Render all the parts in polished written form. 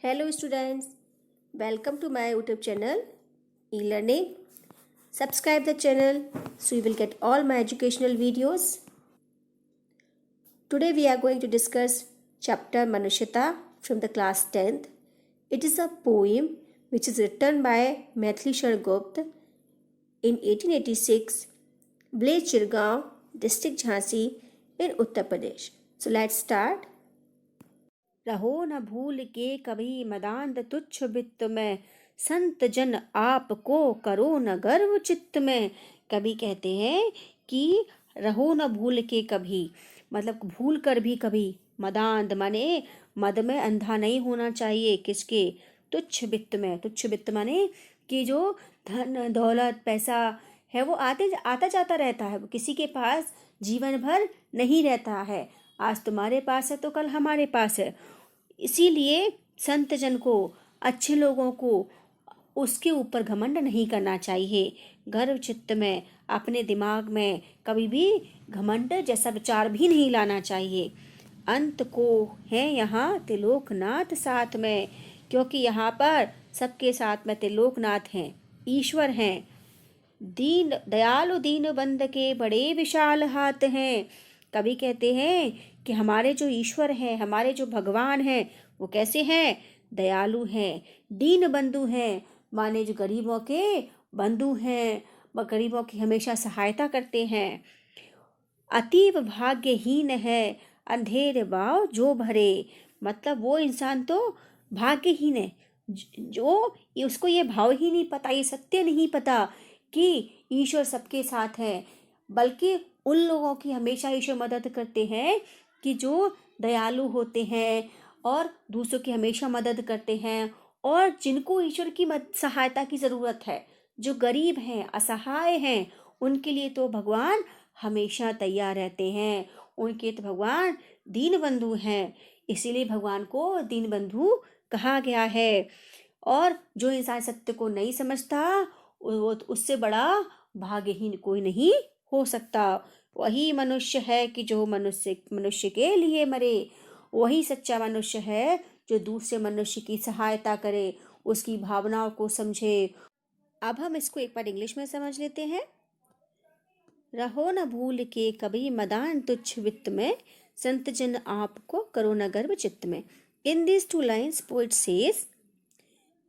Hello students, welcome to my YouTube channel e-learning. Subscribe the channel so you will get all my educational videos. Today we are going to discuss chapter Manushyata from the class 10th. It is a poem which is written by Maithili Shargupta in 1886, Village Chirgaon, district Jhansi in Uttar Pradesh. So let's start. रहो न भूल के कभी मदान्ध तुच्छ वित्त में, संत जन आपको करो न गर्व चित्त में। कवि कहते हैं कि रहो न भूल के कभी, मतलब भूल कर भी कभी, मदान्ध माने मद में अंधा नहीं होना चाहिए। किसके? तुच्छ वित्त में। तुच्छ वित्त माने कि जो धन दौलत पैसा है वो आता जाता रहता है, वो किसी के पास जीवन भर नहीं रहता है। आज तुम्हारे पास है तो कल हमारे पास है। इसीलिए संत जन को, अच्छे लोगों को उसके ऊपर घमंड नहीं करना चाहिए। गर्व चित्त में, अपने दिमाग में कभी भी घमंड जैसा विचार भी नहीं लाना चाहिए। अंत को है यहाँ त्रिलोकनाथ साथ में, क्योंकि यहाँ पर सबके साथ में त्रिलोकनाथ हैं, ईश्वर हैं। दीन दयालु दीन बंद के बड़े विशाल हाथ हैं। कवि कहते हैं कि हमारे जो ईश्वर हैं, हमारे जो भगवान हैं, वो कैसे हैं? दयालु हैं, दीन बंधु हैं, माने जो गरीबों के बंधु हैं, गरीबों की हमेशा सहायता करते हैं। अतीव भाग्यहीन है अंधेर भाव जो भरे, मतलब वो इंसान तो भाग्यहीन है जो उसको ये भाव ही नहीं पता, ये सत्य नहीं पता कि ईश्वर सबके साथ है, बल्कि उन लोगों की हमेशा ईश्वर मदद करते हैं कि जो दयालु होते हैं और दूसरों की हमेशा मदद करते हैं, और जिनको ईश्वर की सहायता की ज़रूरत है, जो गरीब हैं, असहाय हैं, उनके लिए तो भगवान हमेशा तैयार रहते हैं। उनके तो भगवान दीन बंधु हैं, इसीलिए भगवान को दीन बंधु कहा गया है। और जो इंसान सत्य को नहीं समझता वो उससे बड़ा भाग्यहीन कोई नहीं हो सकता। वही मनुष्य है कि जो मनुष्य के लिए मरे। वही सच्चा मनुष्य है जो दूसरे मनुष्य की सहायता करे, उसकी भावनाओं को समझे। अब हम इसको एक बार इंग्लिश में समझ लेते हैं। रहो न भूल के कभी मदान तुच्छ वित्त में, संत जन आपको करो न गर्व चित्त में। In these two lines, poet says,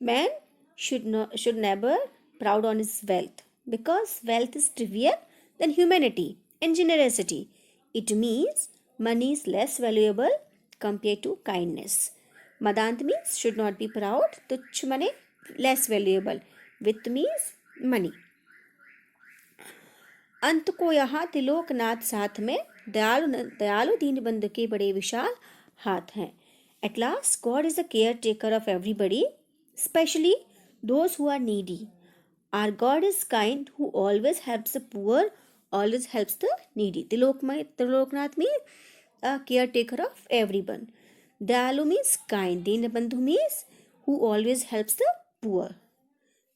man should never proud on his wealth, because wealth is trivial than humanity and generosity. It means money is less valuable compared to kindness. Madant means should not be proud. Tuchh mane less valuable. Vitt means money. अंत को यहाँ त्रिलोकनाथ साथ में, दयालु दीन बंधु के बड़े विशाल हाथ हैं। At last, God is the caretaker of everybody, especially those who are needy. Our God is kind, who always helps the poor, always helps the needy. Triloknath means a caretaker of everyone. Dayalu means kind. Dinabandhu means who always helps the poor.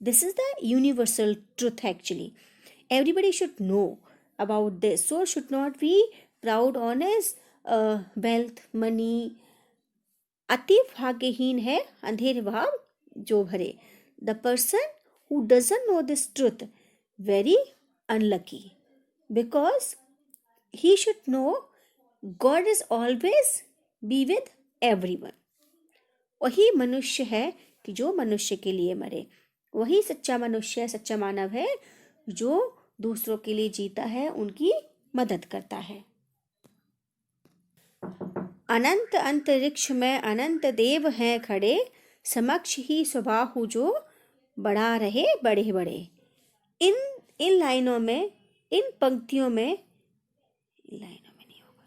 This is the universal truth actually. Everybody should know about this. So should not be proud on his wealth, money. अति भाग्यहीन है अंधेर भाव जो भरे. The person who doesn't know this truth, very unlucky, because he should know God is always be with everyone. वही मनुष्य है कि जो मनुष्य के लिए मरे. वही सच्चा मनुष्य, सच्चा मानव है जो दूसरों के लिए जीता है, उनकी मदद करता है. अनंत अंतरिक्ष में अनंत देव हैं खड़े, समक्ष ही स्वबाहु जो बढ़ा रहे बड़े बड़े. इन लाइनों में, इन पंक्तियों में, नहीं होगा.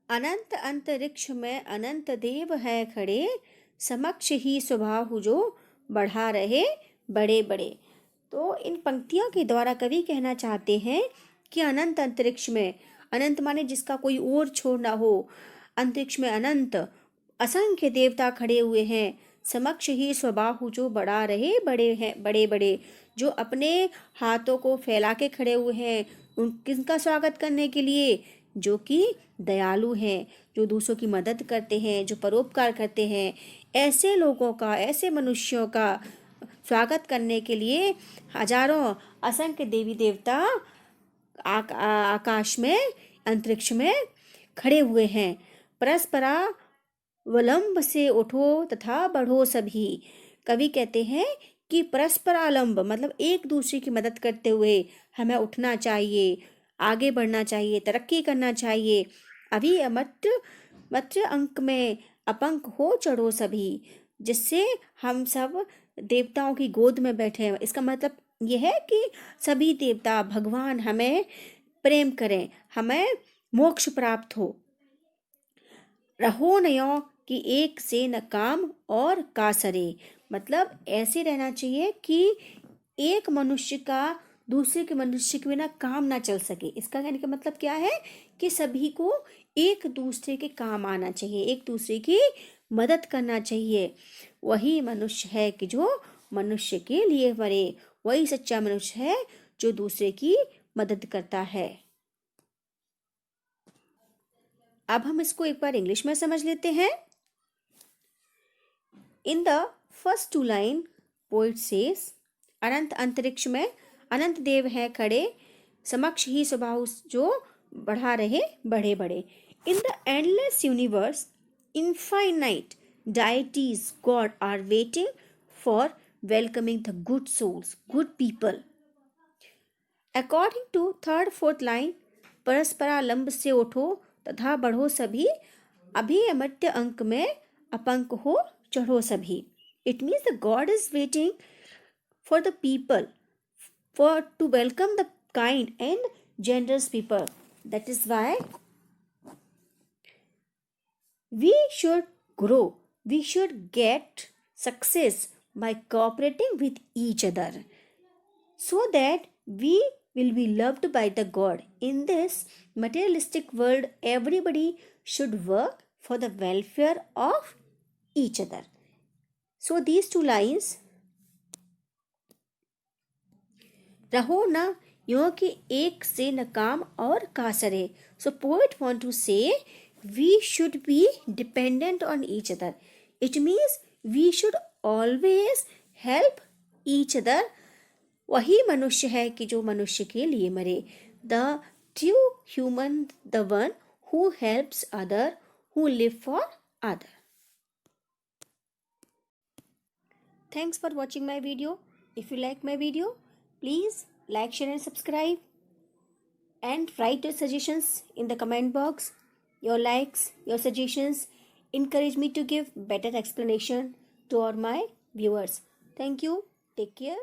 अनंत अंतरिक्ष में अनंत देव हैं खड़े, समक्ष ही स्वबाहु जो बढ़ा रहे बड़े बड़े. तो इन पंक्तियों के द्वारा कवि कहना चाहते हैं कि अनंत अंतरिक्ष में, अनंत माने जिसका कोई और छोर ना हो, अंतरिक्ष में अनंत असंख्य देवता खड़े हुए हैं. समक्ष ही स्वबाहु जो बढ़ा रहे बड़े हैं, बड़े बड़े, जो अपने हाथों को फैला के खड़े हुए हैं. किसका स्वागत करने के लिए? जो कि दयालु हैं, जो दूसरों की मदद करते हैं, जो परोपकार करते हैं। ऐसे लोगों का, ऐसे मनुष्यों का स्वागत करने के लिए हजारों असंख्य देवी देवता आकाश में, अंतरिक्ष में खड़े हुए हैं। परस्परा वलंब से उठो तथा बढ़ो सभी। कवि कहते हैं कि परस्परालंब मतलब एक दूसरे की मदद करते हुए हमें उठना चाहिए, आगे बढ़ना चाहिए, तरक्की करना चाहिए। अभी मत्र अंक में अपंक हो चढ़ो सभी, जिससे हम सब देवताओं की गोद में बैठे हैं। इसका मतलब यह है कि सभी देवता भगवान हमें प्रेम करें, हमें मोक्ष प्राप्त हो। रहो नयो कि एक से न काम और कासरे, मतलब ऐसे रहना चाहिए कि एक मनुष्य का दूसरे के मनुष्य के बिना काम ना चल सके। इसका कहने का मतलब क्या है कि सभी को एक दूसरे के काम आना चाहिए, एक दूसरे की मदद करना चाहिए। वही मनुष्य है कि जो मनुष्य के लिए मरे, वही सच्चा मनुष्य है जो दूसरे की मदद करता है। अब हम इसको एक बार इंग्लिश में समझ लेते हैं। In the first two line poet says, अनंत अंतरिक्ष में अनंत देव है खड़े, समक्ष ही स्वभाव जो बढ़ा रहे बढ़े बढ़े। In the endless universe infinite deities God are waiting for welcoming the good souls, good people. According to third fourth line, परस्परालंब से उठो तथा बढ़ो सभी, अभी अमर्त्य अंक में अपंक हो चढ़ो सभी. It means the God is waiting for the people, for to welcome the kind and generous people. That is why we should grow, we should get success by cooperating with each other, so that we will be loved by the God. In this materialistic world, everybody should work for the welfare of each other. So these two lines, रहो न यों कि एक से न काम और कासरे. So poet want to say we should be dependent on each other. It means we should always help each other. वही मनुष्य है कि जो मनुष्य के लिए मरे. The true human, the one who helps other, who live for other. Thanks for watching my video. If you like my video, please like, share and subscribe, and write your suggestions in the comment box. Your likes, your suggestions encourage me to give better explanation to all my viewers. Thank you. Take care.